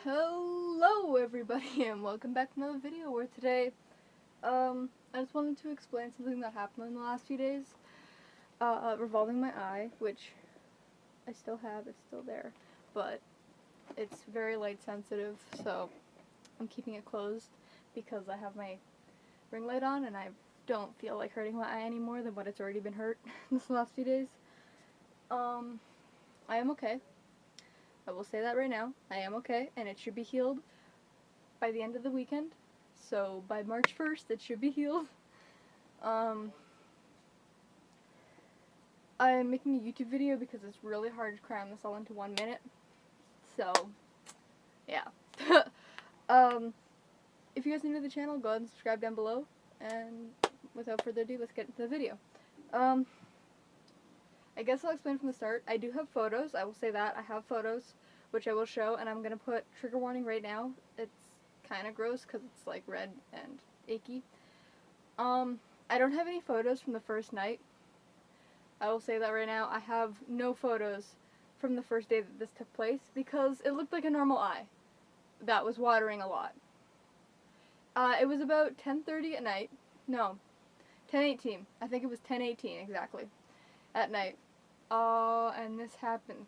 Hello everybody and welcome back to another video where today I just wanted to explain something that happened in the last few days revolving my eye, which I still have, it's still there, but it's very light sensitive, so I'm keeping it closed because I have my ring light on and I don't feel like hurting my eye any more than what it's already been hurt this last few days. I am okay. I will say that right now. I am okay, and it should be healed by the end of the weekend. So by March 1st, it should be healed. I am making a YouTube video because it's really hard to cram this all into 1 minute. So, yeah. If you guys are new to the channel, go ahead and subscribe down below. And without further ado, let's get into the video. I guess I'll explain from the start. I do have photos. I will say that. I have photos, which I will show, and I'm going to put trigger warning right now. It's kind of gross because it's like red and achy. I don't have any photos from the first night. I will say that right now. I have no photos from the first day that this took place because it looked like a normal eye that was watering a lot. It was about 10:30 at night. No, 10:18. I think it was 10:18 exactly at night. And this happened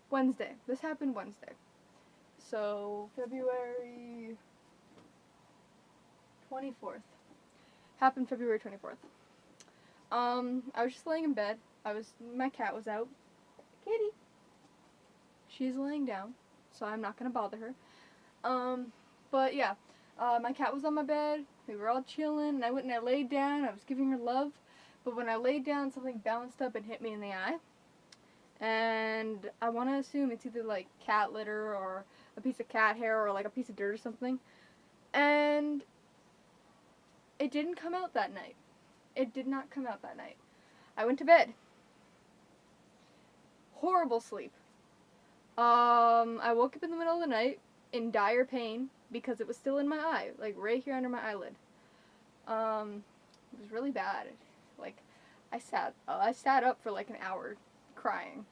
Wednesday. This happened Wednesday. So, February 24th. Happened February 24th. I was just laying in bed. My cat was out. Kitty. She's laying down, so I'm not gonna bother her. But yeah, my cat was on my bed. We were all chilling, and I went and I laid down. I was giving her love. But when I laid down, something bounced up and hit me in the eye. And I want to assume it's either like cat litter or a piece of cat hair or like a piece of dirt or something. And it didn't come out that night. It did not come out that night. I went to bed. Horrible sleep. I woke up in the middle of the night in dire pain because it was still in my eye, like right here under my eyelid. It was really bad. Like, I sat up for like an hour crying,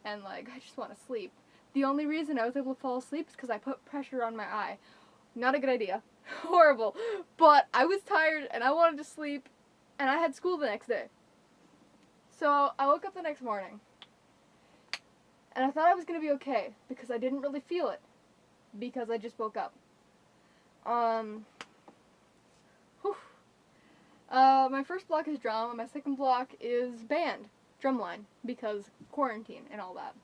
and like, I just want to sleep. The only reason I was able to fall asleep is because I put pressure on my eye. Not a good idea. Horrible. But I was tired, and I wanted to sleep, and I had school the next day. So, I woke up the next morning, and I thought I was going to be okay, because I didn't really feel it, because I just woke up. My first block is drum, and my second block is band, drumline, because quarantine and all that.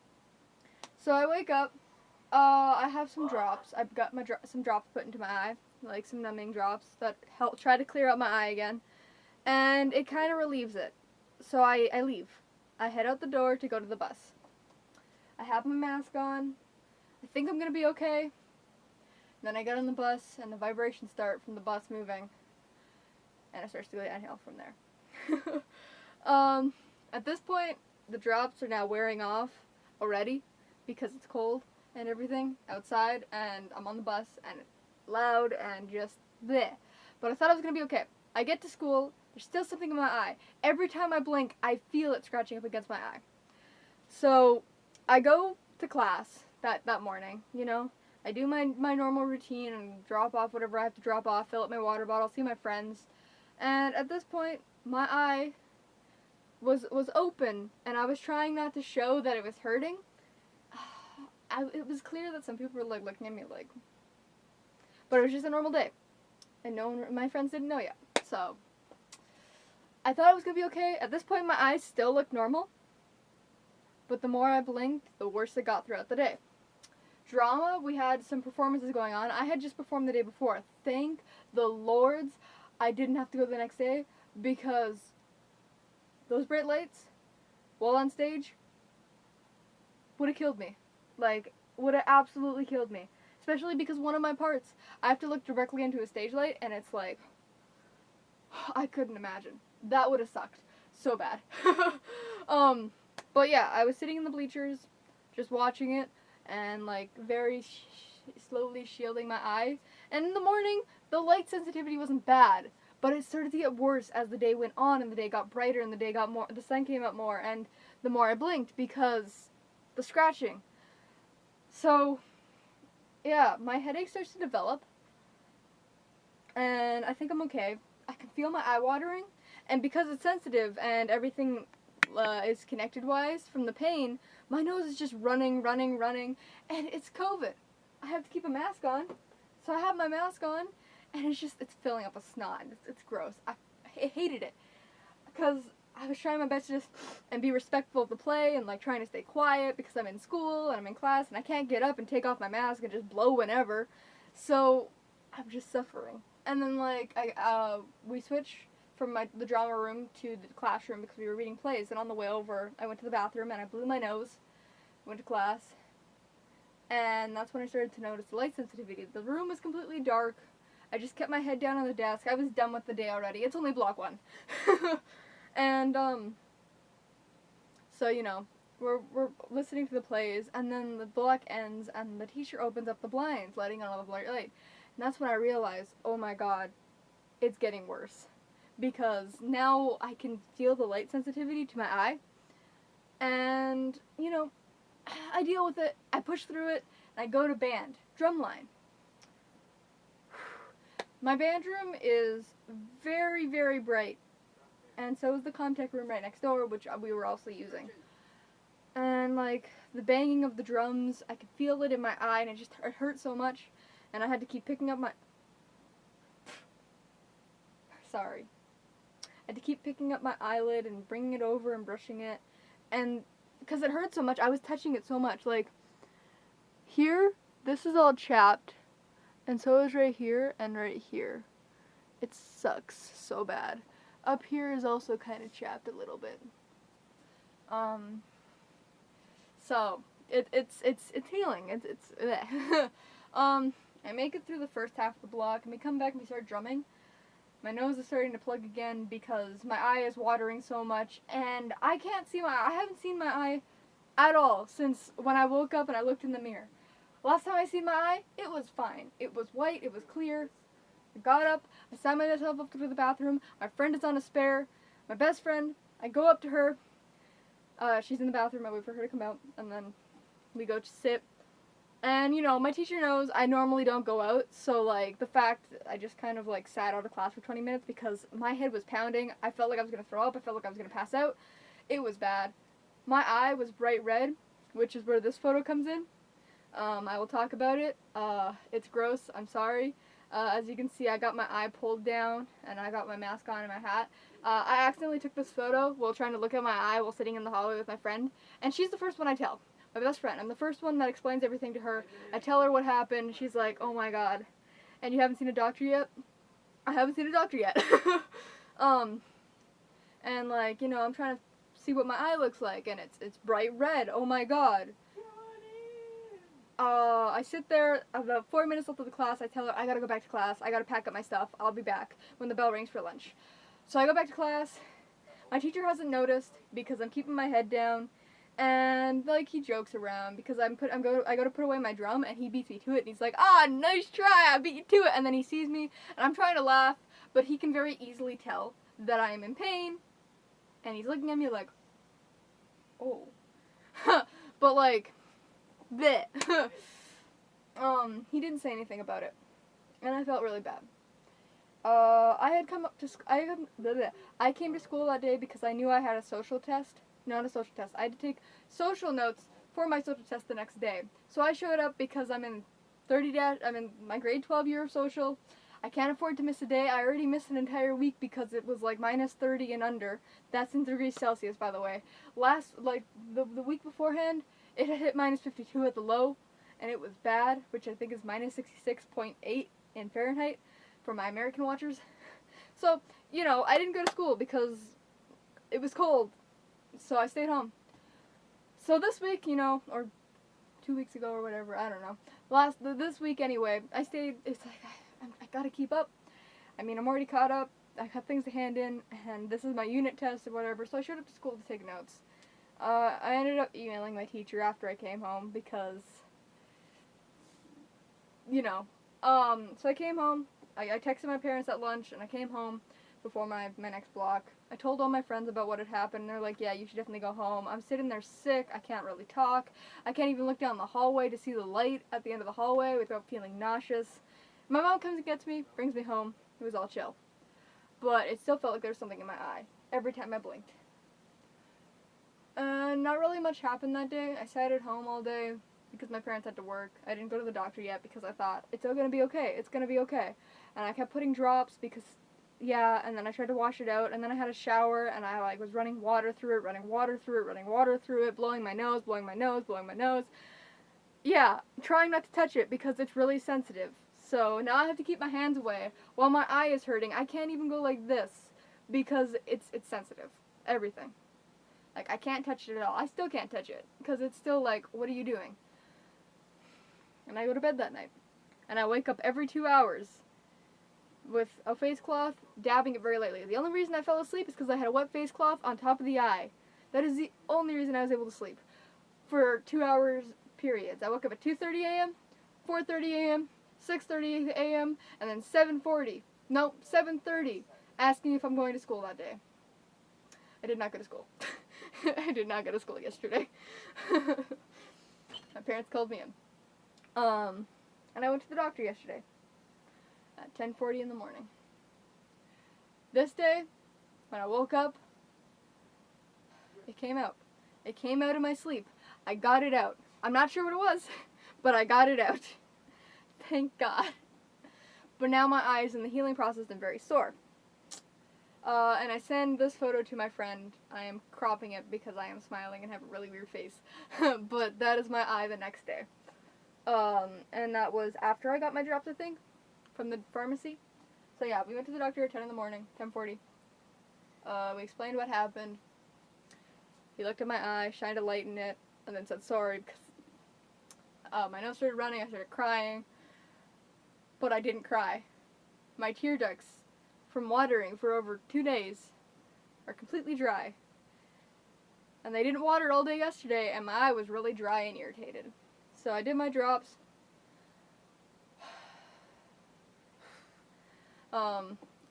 So I wake up, I have some drops. I've got some drops put into my eye, like some numbing drops that help try to clear out my eye again, and it kind of relieves it. So I leave. I head out the door to go to the bus. I have my mask on. I think I'm gonna be okay. Then I get on the bus, and the vibrations start from the bus moving. And it starts to go downhill from there. At this point, the drops are now wearing off already because it's cold and everything outside, and I'm on the bus, and it's loud and just bleh. But I thought I was going to be okay. I get to school, there's still something in my eye. Every time I blink, I feel it scratching up against my eye. So, I go to class that morning, you know. I do my normal routine and drop off whatever I have to drop off, fill up my water bottle, see my friends. And at this point, my eye was open, and I was trying not to show that it was hurting. It was clear that some people were like looking at me like, but it was just a normal day, and my friends didn't know yet. So I thought I was gonna be okay. At this point, my eyes still looked normal, but the more I blinked, the worse it got throughout the day. Drama, we had some performances going on. I had just performed the day before. Thank the Lords I didn't have to go the next day, because those bright lights while on stage would have killed me. Like, would have absolutely killed me. Especially because one of my parts, I have to look directly into a stage light, and it's like, I couldn't imagine. That would have sucked so bad. But yeah, I was sitting in the bleachers, just watching it, and like very slowly shielding my eye. And in the morning, the light sensitivity wasn't bad, but it started to get worse as the day went on, and the day got brighter, and the sun came up more, and the more I blinked because the scratching. So, yeah, my headache starts to develop, and I think I'm okay. I can feel my eye watering, and because it's sensitive and everything is connected wise from the pain, my nose is just running, and it's COVID. I have to keep a mask on, so I have my mask on, and it's filling up with snot. It's gross. I hated it because I was trying my best to just and be respectful of the play and like trying to stay quiet because I'm in school and I'm in class and I can't get up and take off my mask and just blow whenever. So I'm just suffering. And then like we switched from the drama room to the classroom because we were reading plays, and on the way over I went to the bathroom and I blew my nose, went to class, and that's when I started to notice the light sensitivity. The room was completely dark. I just kept my head down on the desk. I was done with the day already. It's only block 1. And so we're listening to the plays, and then the block ends and the teacher opens up the blinds, letting in all the bright light. And that's when I realized, oh my god, it's getting worse. Because now I can feel the light sensitivity to my eye. And, I deal with it. I push through it. And I go to band. Drumline. My band room is very, very bright. And so is the Comtech room right next door, which we were also using. And, like, the banging of the drums, I could feel it in my eye, and it hurt so much. And I had to keep picking up my... Sorry. I had to keep picking up my eyelid and bringing it over and brushing it. And because it hurt so much, I was touching it so much. Like, here, this is all chapped. And so is right here and right here. It sucks so bad. Up here is also kind of chapped a little bit. So it's healing. It's I make it through the first half of the block, and we come back and we start drumming. My nose is starting to plug again because my eye is watering so much, and I can't see I haven't seen my eye at all since when I woke up and I looked in the mirror. Last time I seen my eye, it was fine. It was white, it was clear. I got up, I signed myself up to the bathroom. My friend is on a spare. My best friend, I go up to her. She's in the bathroom, I wait for her to come out, and then we go to sit. And, my teacher knows I normally don't go out, so, like, the fact I just kind of, like, sat out of class for 20 minutes because my head was pounding. I felt like I was going to throw up. I felt like I was going to pass out. It was bad. My eye was bright red, which is where this photo comes in. I will talk about it. It's gross. I'm sorry. As you can see, I got my eye pulled down, and I got my mask on and my hat. I accidentally took this photo while trying to look at my eye while sitting in the hallway with my friend, and she's the first one I tell. My best friend. I'm the first one that explains everything to her. I tell her what happened. She's like, oh my god. And you haven't seen a doctor yet? I haven't seen a doctor yet. And like, I'm trying to see what my eye looks like, and it's bright red. Oh my god. I sit there, about 4 minutes left of the class. I tell her, I gotta go back to class. I gotta pack up my stuff. I'll be back when the bell rings for lunch. So I go back to class. My teacher hasn't noticed because I'm keeping my head down. And, like, he jokes around because I go to put away my drum, and he beats me to it, and he's like, nice try, I beat you to it, and then he sees me, and I'm trying to laugh, but he can very easily tell that I am in pain, and he's looking at me like, oh. But, like, bleh. He didn't say anything about it, and I felt really bad. I came to school that day because I knew I had a social test. Not a social test. I had to take social notes for my social test the next day. So I showed up because I'm in I'm in my grade 12 year of social. I can't afford to miss a day. I already missed an entire week because it was like minus 30 and under. That's in degrees Celsius, by the way. The week beforehand, it had hit minus 52 at the low, and it was bad, which I think is minus 66.8 in Fahrenheit for my American watchers. So, I didn't go to school because it was cold. So I stayed home. So this week, or 2 weeks ago or whatever, I don't know. This week anyway, I stayed. It's like I gotta keep up. I mean, I'm already caught up. I have things to hand in, and this is my unit test or whatever. So I showed up to school to take notes. I ended up emailing my teacher after I came home because, So I came home. I texted my parents at lunch, and I came home before my next block. I told all my friends about what had happened, and they're like, yeah, you should definitely go home. I'm sitting there sick. I can't really talk. I can't even look down the hallway to see the light at the end of the hallway without feeling nauseous. My mom comes and gets me, brings me home. It was all chill. But it still felt like there was something in my eye every time I blinked. Not really much happened that day. I sat at home all day because my parents had to work. I didn't go to the doctor yet because I thought, it's all going to be okay. It's going to be okay. And I kept putting drops because, yeah, and then I tried to wash it out, and then I had a shower, and I, like, was running water through it, running water through it, blowing my nose, blowing my nose, blowing my nose. Yeah, trying not to touch it because it's really sensitive. So now I have to keep my hands away while my eye is hurting. I can't even go like this because it's sensitive. Everything. Like, I can't touch it at all. I still can't touch it because it's still like, what are you doing? And I go to bed that night. And I wake up every 2 hours with a face cloth, dabbing it very lightly. The only reason I fell asleep is because I had a wet face cloth on top of the eye. That is the only reason I was able to sleep for 2 hours periods. I woke up at 2:30 a.m., 4:30 a.m., 6:30 a.m., and then 7:30, asking if I'm going to school that day. I did not go to school. I did not go to school yesterday. My parents called me in. And I went to the doctor yesterday at 10:40 in the morning. This day, when I woke up, it came out. It came out in my sleep. I got it out. I'm not sure what it was, but I got it out. Thank God. But now my eyes in the healing process have been very sore. And I send this photo to my friend. I am cropping it because I am smiling and have a really weird face. But that is my eye the next day. And that was after I got my drops, I think, from the pharmacy. So yeah, we went to the doctor at 10 in the morning, 10:40. We explained what happened. He looked at my eye, shined a light in it, and then said sorry because my nose started running, I started crying. But I didn't cry. My tear ducts from watering for over 2 days are completely dry. And they didn't water all day yesterday, and my eye was really dry and irritated. So I did my drops.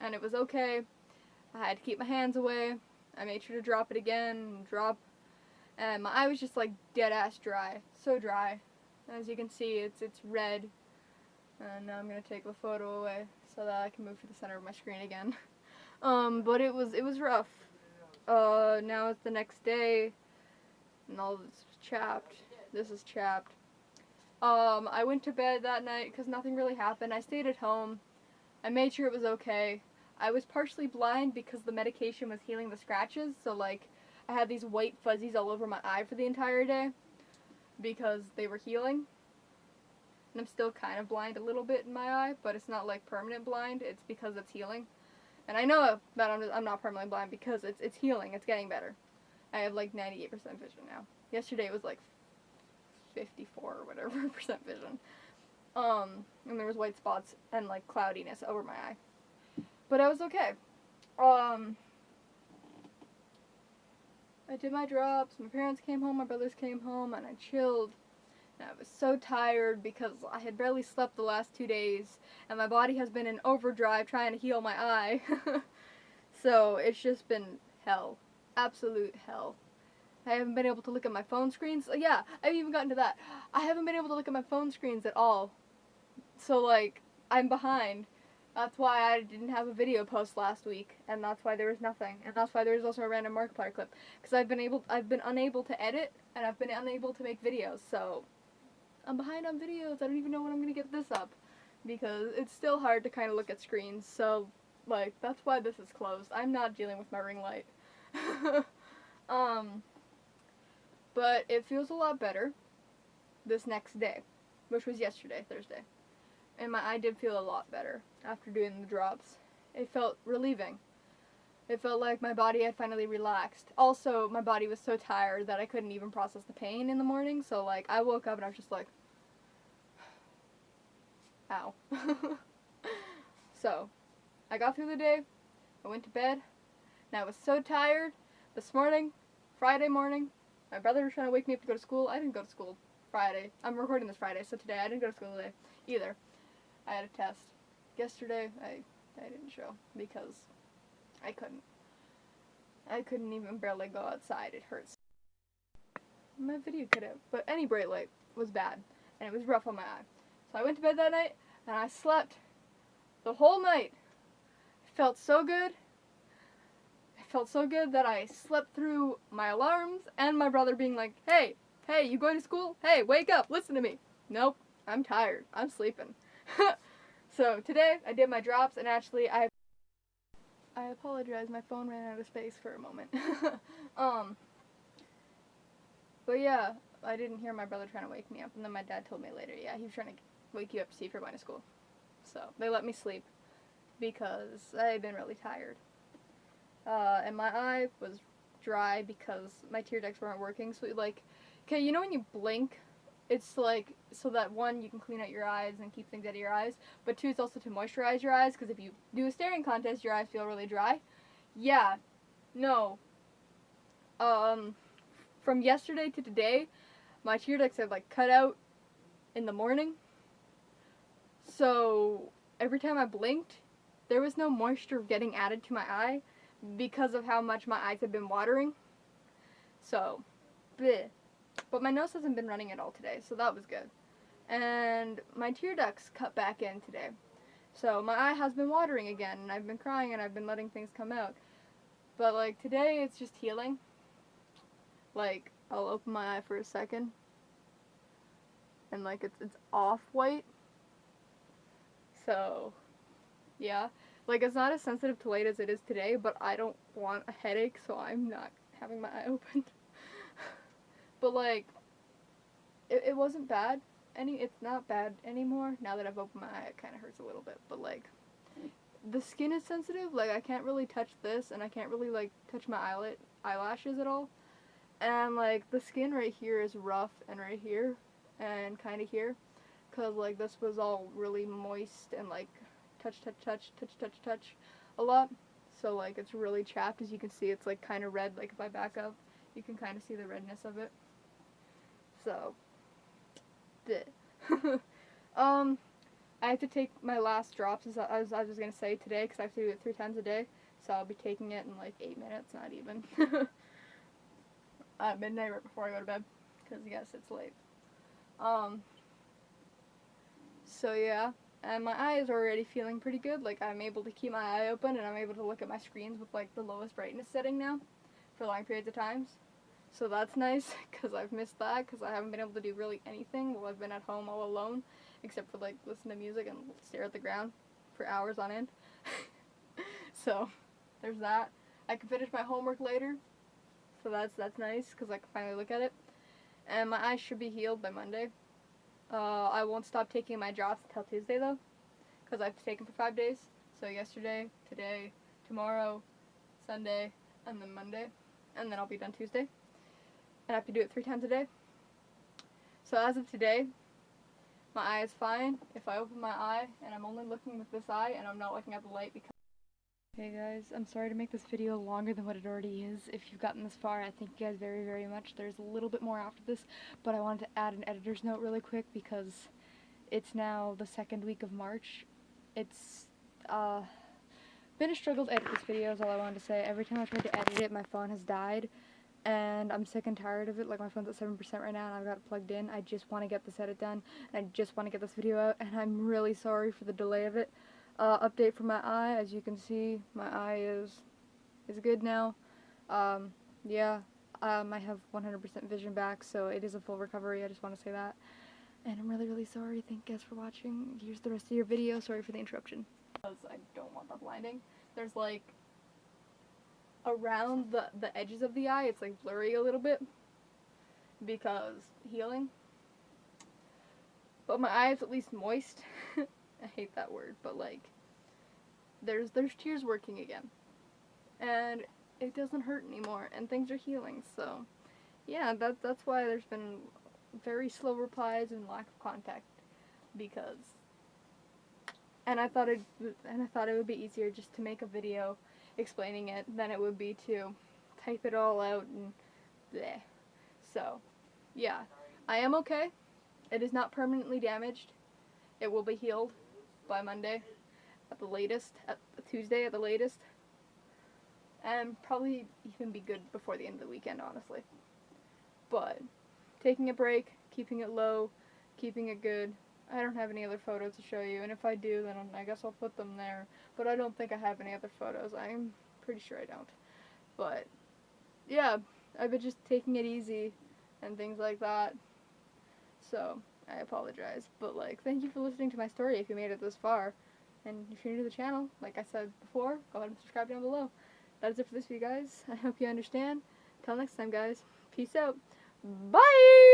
And it was okay. I had to keep my hands away. I made sure to drop it again, and my eye was just like dead ass dry. So dry. As you can see, it's red. And now I'm gonna take the photo away so that I can move to the center of my screen again. But it was rough. Now it's the next day, and all this is chapped. This is chapped. I went to bed that night because nothing really happened. I stayed at home. I made sure it was okay. I was partially blind because the medication was healing the scratches, so like I had these white fuzzies all over my eye for the entire day because they were healing. And I'm still kind of blind a little bit in my eye, but it's not like permanent blind. It's because it's healing. And I know that I'm not permanently blind because it's healing. It's getting better. I have like 98% vision now. Yesterday it was like 54 or whatever percent vision. And there was white spots and like cloudiness over my eye. But I was okay. I did my drops. My parents came home. My brothers came home, and I chilled. And I was so tired because I had barely slept the last 2 days, and my body has been in overdrive trying to heal my eye. So it's just been hell. Absolute hell. I haven't been able to look at my phone screens. Yeah, I've even gotten to that. I haven't been able to look at my phone screens at all. So, like, I'm behind. That's why I didn't have a video post last week, and that's why there was nothing. And that's why there was also a random Markiplier clip. Because I've been unable to edit, and I've been unable to make videos, so I'm behind on videos. I don't even know when I'm going to get this up. Because it's still hard to kind of look at screens, so, like, that's why this is closed. I'm not dealing with my ring light. But it feels a lot better this next day, which was yesterday, Thursday. And my eye did feel a lot better after doing the drops. It felt relieving. It felt like my body had finally relaxed. Also, my body was so tired that I couldn't even process the pain in the morning, so, like, I woke up and I was just like, ow. So, I got through the day, I went to bed, and I was so tired. This morning, Friday morning, my brother was trying to wake me up to go to school. I didn't go to school Friday. I'm recording this Friday, so today I didn't go to school today either. I had a test. Yesterday, I didn't show because I couldn't. I couldn't even barely go outside. It hurts. My video could have, but any bright light was bad, and it was rough on my eye. So I went to bed that night, and I slept the whole night. It felt so good. It felt so good that I slept through my alarms and my brother being like, hey, you going to school? Hey, wake up, listen to me. Nope, I'm tired. I'm sleeping. So today I did my drops, and actually I apologize, my phone ran out of space for a moment. But yeah, I didn't hear my brother trying to wake me up, and then my dad told me later, yeah, he was trying to wake you up to see if you're going to school. So they let me sleep because I had been really tired. And my eye was dry because my tear ducts weren't working. So like, okay, you know when you blink, it's like so that one, you can clean out your eyes and keep things out of your eyes, but two, it's also to moisturize your eyes, because if you do a staring contest, your eyes feel really dry. Yeah, no. From yesterday to today, my tear ducts have like cut out in the morning. So every time I blinked, there was no moisture getting added to my eye because of how much my eyes have been watering. So, bleh. But my nose hasn't been running at all today, so that was good. And my tear ducts cut back in today. So my eye has been watering again, and I've been crying, and I've been letting things come out. But like today, it's just healing. Like, I'll open my eye for a second, and like it's off white. So, yeah. Like, it's not as sensitive to light as it is today, but I don't want a headache, so I'm not having my eye opened. But like, it wasn't bad. It's not bad anymore. Now that I've opened my eye, it kind of hurts a little bit. But like, the skin is sensitive. Like, I can't really touch this, and I can't really like touch my eyelashes at all. And like, the skin right here is rough, and right here, and kind of here, cause like this was all really moist and like touch a lot. So like, it's really chapped. As you can see, it's like kind of red. Like if I back up, you can kind of see the redness of it. So, I have to take my last drops, as I was gonna say, today, because I have to do it 3 times a day. So I'll be taking it in like 8 minutes, not even. At midnight, right before I go to bed, because yes, it's late. So yeah, and my eye is already feeling pretty good. Like, I'm able to keep my eye open, and I'm able to look at my screens with like the lowest brightness setting now for long periods of times. So that's nice, because I've missed that, because I haven't been able to do really anything while I've been at home all alone, except for like listen to music and stare at the ground for hours on end. So there's that. I can finish my homework later, so that's nice, because I can finally look at it. And my eyes should be healed by Monday. I won't stop taking my drops until Tuesday, though, because I have to take them for 5 days. So yesterday, today, tomorrow, Sunday, and then Monday. And then I'll be done Tuesday. And I have to do it 3 times a day. So as of today, my eye is fine. If I open my eye, and I'm only looking with this eye, and I'm not looking at the light, because... Hey guys, I'm sorry to make this video longer than what it already is. If you've gotten this far, I thank you guys very, very much. There's a little bit more after this, but I wanted to add an editor's note really quick, because it's now the 2nd week of March. It's been a struggle to edit this video, is all I wanted to say. Every time I tried to edit it, my phone has died, and I'm sick and tired of it. Like, my phone's at 7% right now, and I've got it plugged in. I just want to get this edit done, and I just want to get this video out, and I'm really sorry for the delay of it. Update for my eye, as you can see, my eye is good now. Yeah, I have 100% vision back, so it is a full recovery. I just want to say that. And I'm really, really sorry. Thank you guys for watching. Here's the rest of your video. Sorry for the interruption. Because I don't want that blinding. There's like, around the edges of the eye, it's like blurry a little bit, because healing. But my eye is at least moist. I hate that word, but like, there's tears working again, and it doesn't hurt anymore, and things are healing. So yeah, that's why there's been very slow replies and lack of contact, because I thought it would be easier just to make a video explaining it than it would be to type it all out and bleh. So yeah, I am okay. It is not permanently damaged. It will be healed by Monday at the latest, at Tuesday at the latest. and probably even be good before the end of the weekend, honestly. But taking a break, keeping it low, keeping it good. I don't have any other photos to show you, and if I do, then I guess I'll put them there. But I don't think I have any other photos. I'm pretty sure I don't. But yeah, I've been just taking it easy and things like that. So I apologize, but like, thank you for listening to my story if you made it this far. And if you're new to the channel, like I said before, go ahead and subscribe down below. That is it for this video, guys. I hope you understand. Till next time, guys. Peace out. Bye!